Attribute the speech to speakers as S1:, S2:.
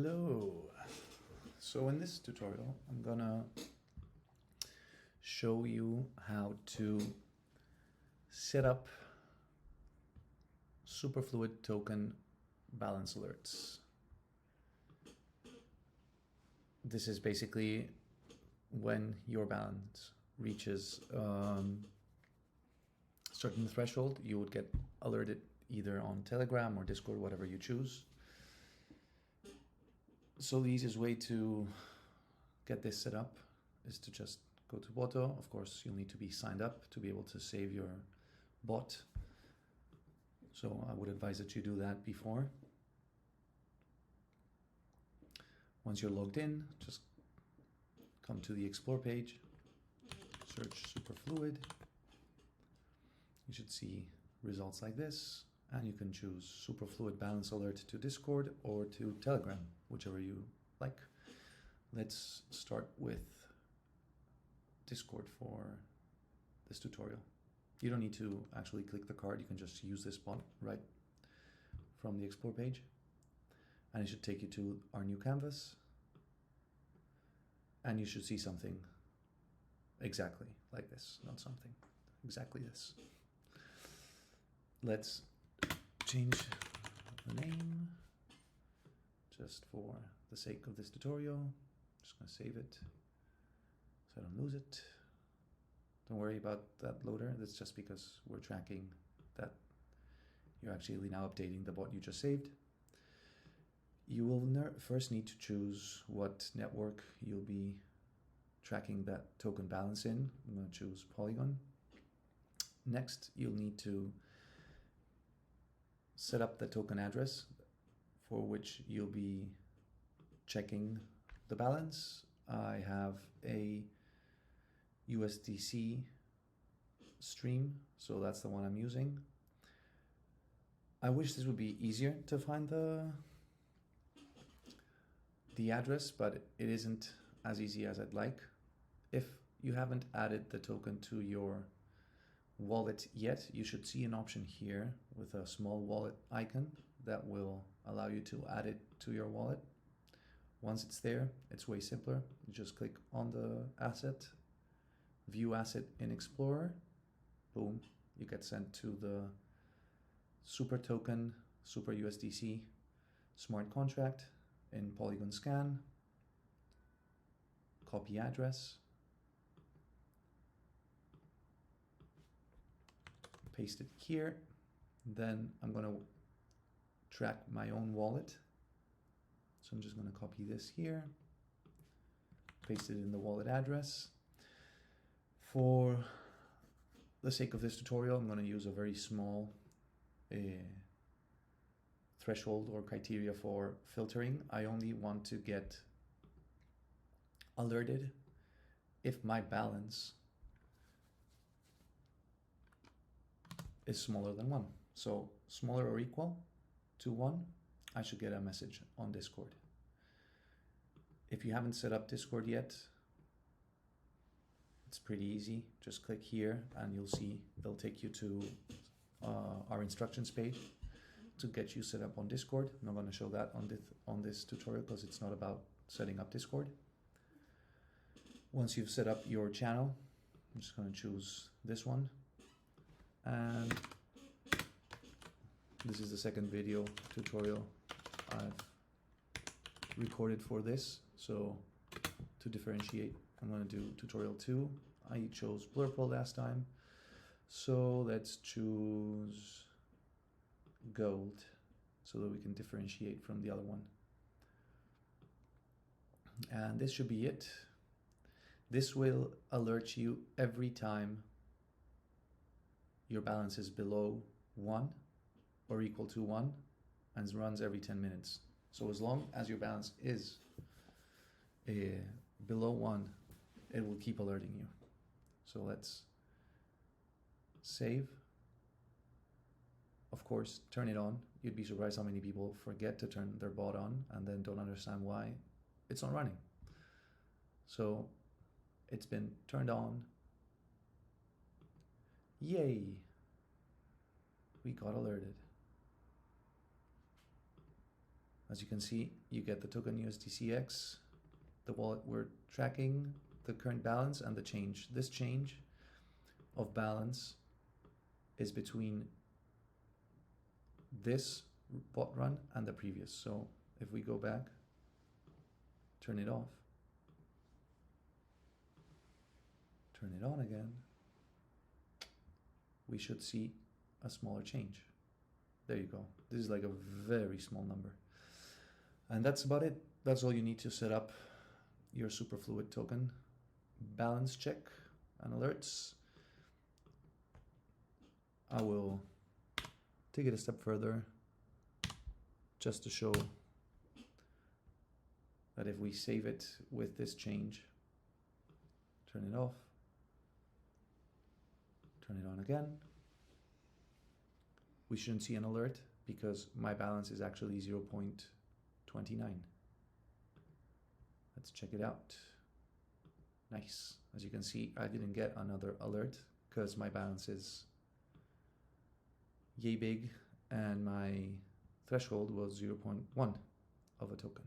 S1: Hello. So in this tutorial, I'm gonna show you how to set up Superfluid token balance alerts. This is basically when your balance reaches certain threshold, you would get alerted either on Telegram or Discord, whatever you choose. So the easiest way to get this set up is to just go to Boto. Of course, you'll need to be signed up to be able to save your bot. So I would advise that you do that before. Once you're logged in, just come to the Explore page, search Superfluid. You should see results like this, and you can choose Superfluid Balance Alert to Discord or to Telegram, whichever you like. Let's start with Discord for this tutorial. You don't need to actually click the card, you can just use this bot right from the Explore page. And it should take you to our new canvas. And you should see something exactly like this, not something, exactly this. Let's change the name just for the sake of this tutorial. Just gonna save it so I don't lose it. Don't worry about that loader, that's just because we're tracking that you're actually now updating the bot you just saved. You will first need to choose what network you'll be tracking that token balance in. I'm going to choose Polygon. Next, you'll need to set up the token address for which you'll be checking the balance. I have a USDC stream, so that's the one I'm using. I wish this would be easier to find the address, but it isn't as easy as I'd like. If you haven't added the token to your wallet yet, you should see an option here with a small wallet icon that will allow you to add it to your wallet. Once it's there, it's way simpler. You just click on the asset, view asset in Explorer, boom, you get sent to the Super token, Super USDC smart contract in Polygon scan, copy address, paste it here. Then I'm going to track my own wallet. So I'm just going to copy this here, paste it in the wallet address. For the sake of this tutorial, I'm going to use a very small threshold or criteria for filtering. I only want to get alerted if my balance is smaller than 1. So smaller or equal to 1, I should get a message on Discord. If you haven't set up Discord yet, it's pretty easy. Just click here and you'll see they'll take you to our instructions page to get you set up on Discord. I'm not going to show that on this tutorial because it's not about setting up Discord. Once you've set up your channel, I'm just going to choose this one. And this is the second video tutorial I've recorded for this. So to differentiate, I'm going to do tutorial 2. I chose Blurple last time. So let's choose gold so that we can differentiate from the other one. And this should be it. This will alert you every time your balance is below 1 or equal to 1 and runs every 10 minutes. So as long as your balance is below 1, it will keep alerting you. So let's save. Of course, turn it on. You'd be surprised how many people forget to turn their bot on and then don't understand why it's not running. So it's been turned on. Yay! We got alerted. As you can see, you get the token USDCX, the wallet we're tracking, the current balance, and the change. This change of balance is between this bot run and the previous. So if we go back, turn it off, turn it on again, we should see a smaller change. There you go. This is like a very small number. And that's about it. That's all you need to set up your Superfluid token balance check and alerts. I will take it a step further just to show that if we save it with this change, turn it off, turn it on again, we shouldn't see an alert because my balance is actually 0.29. Let's check it out. Nice. As you can see, I didn't get another alert because my balance is yay big and my threshold was 0.1 of a token.